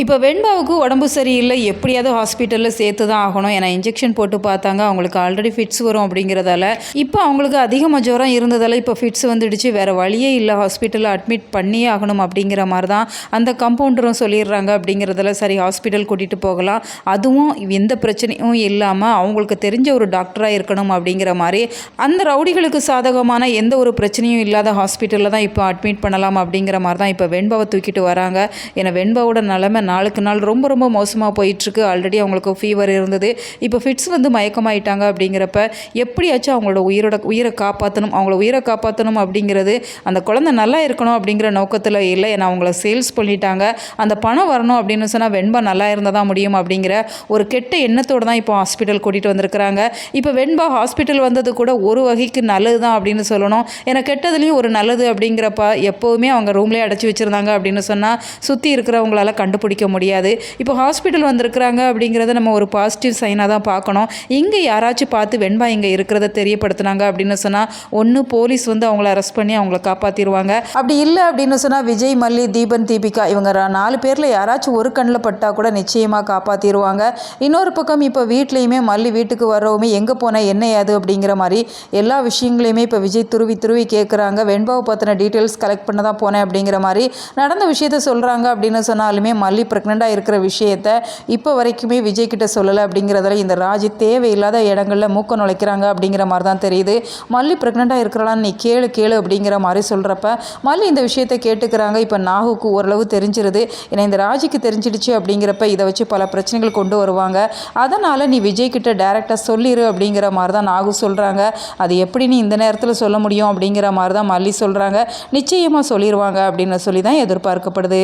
இப்போ வெண்பாவுக்கு உடம்பு சரியில்லை, எப்படியாவது ஹாஸ்பிட்டலில் சேர்த்து தான் ஆகணும். ஏன்னா இன்ஜெக்ஷன் போட்டு பார்த்தாங்க, அவங்களுக்கு ஆல்ரெடி ஃபிட்ஸ் வரும் அப்படிங்கிறதால. இப்போ அவங்களுக்கு அதிகமாக ஜுரம் இருந்ததால் இப்போ ஃபிட்ஸ் வந்துடுச்சு, வேறு வழியே இல்லை, ஹாஸ்பிட்டலில் அட்மிட் பண்ணியே ஆகணும் அப்படிங்கிற மாதிரி தான் அந்த கம்பவுண்டரும் சொல்லிடுறாங்க. அப்படிங்கிறதால சரி ஹாஸ்பிட்டல் கூட்டிகிட்டு போகலாம், அதுவும் எந்த பிரச்சனையும் இல்லாமல் அவங்களுக்கு தெரிஞ்ச ஒரு டாக்டராக இருக்கணும் அப்படிங்கிற மாதிரி அந்த ரவுடிகளுக்கு சாதகமான எந்த ஒரு பிரச்சனையும் இல்லாத ஹாஸ்பிட்டலில் தான் இப்போ அட்மிட் பண்ணலாம் அப்படிங்கிற மாதிரி தான் இப்போ வெண்பாவை தூக்கிட்டு வராங்க. ஏன்னா வெண்பாவோட நிலைமை நாளுக்கு நாள் ரொம்ப ரொம்ப மோசமாக போயிட்டுருக்கு. ஆல்ரெடி அவங்களுக்கு ஃபீவர் இருந்தது, இப்போ ஃபிட்ஸ் வந்து மயக்கமாயிட்டாங்க. அப்படிங்கிறப்ப எப்படியாச்சும் அவங்களோட உயிரை காப்பாற்றணும், அவங்கள உயிரை காப்பாற்றணும் அப்படிங்கிறது அந்த குழந்தை நல்லா இருக்கணும் அப்படிங்கிற நோக்கத்தில் இல்லை. ஏன்னா அவங்கள சேல்ஸ் பண்ணிட்டாங்க, அந்த பணம் வரணும் அப்படின்னு சொன்னால் வெண்பா நல்லா இருந்தால் தான் முடியும் அப்படிங்கிற ஒரு கெட்ட எண்ணத்தோடு தான் இப்போ ஹாஸ்பிட்டல் கூட்டிகிட்டு வந்திருக்கிறாங்க. இப்போ வெண்பா ஹாஸ்பிட்டல் வந்தது கூட ஒரு வகைக்கு நல்லது தான் அப்படின்னு சொல்லணும். ஏன்னா கெட்டதுலேயும் ஒரு நல்லது அப்படிங்கிறப்ப எப்போவுமே அவங்க ரூம்லேயே அடைச்சி வச்சுருந்தாங்க அப்படின்னு சொன்னால் சுற்றி இருக்கிறவங்களால கண்டுபிடிக்க முடியாது. இப்போ ஹாஸ்பிட்டல் வந்திருக்கிறாங்க அப்படிங்கிறத நம்ம ஒரு பாசிட்டிவ் சைனாக தான் பார்க்கணும். இங்கே யாராச்சும் பார்த்து வெண்பா இங்கே இருக்கிறத தெரியப்படுத்தினாங்க அப்படின்னு சொன்னால் ஒன்று போலீஸ் வந்து அவங்கள அரெஸ்ட் பண்ணி அவங்கள காப்பாற்றிடுவாங்க. அப்படி இல்லை அப்படின்னு சொன்னால் விஜய், மல்லி, தீபன், தீபிகா இவங்க 4 பேரில் யாராச்சும் ஒரு கண்ணில் பட்டால் கூட நிச்சயமாக காப்பாற்றிடுவாங்க. இன்னொரு பக்கம் இப்போ வீட்லேயுமே மல்லி வீட்டுக்கு வரவுமே எங்கே போனால் என்ன ஏது அப்படிங்கிற மாதிரி எல்லா விஷயங்களையுமே இப்போ விஜய் துருவி கேட்குறாங்க. வெண்பாவை பற்றின டீட்டெயில்ஸ் கலெக்ட் பண்ண தான் போனேன் அப்படிங்கிற மாதிரி நடந்த விஷயத்த சொல்கிறாங்க. அப்படின்னு சொன்னாலுமே மல்லி ப்ரெக்னெண்ட்டாக இருக்கிற விஷயத்த இப்போ வரைக்குமே விஜய் கிட்ட சொல்லலை. அப்படிங்கிறதுல இந்த ராஜி தேவையில்லாத இடங்களில் மூக்க நுழைக்கிறாங்க அப்படிங்கிற மாதிரி தான் தெரியுது. மல்லி ப்ரெக்னெண்ட்டாக இருக்கிறான்னு நீ கேளு அப்படிங்கிற மாதிரி சொல்கிறப்ப மல்லி இந்த விஷயத்தை கேட்டுக்கிறாங்க. இப்போ நாகுக்கு ஓரளவு தெரிஞ்சிருது. ஏன்னா இந்த ராஜிக்கு தெரிஞ்சிடுச்சு அப்படிங்கிறப்ப இதை வச்சு பல பிரச்சனைகள் கொண்டு வருவாங்க. அதனால் நீ விஜய் கிட்ட டைரெக்டாக சொல்லிடு அப்படிங்கிற மாதிரி தான் நாகு சொல்கிறாங்க. அது எப்படி நீ இந்த நேரத்தில் சொல்ல முடியும் அப்படிங்கிற மாதிரி தான் மல்லி சொல்கிறாங்க. நிச்சயமாக சொல்லிடுவாங்க அப்படின்னு சொல்லி தான் எதிர்பார்க்கப்படுது.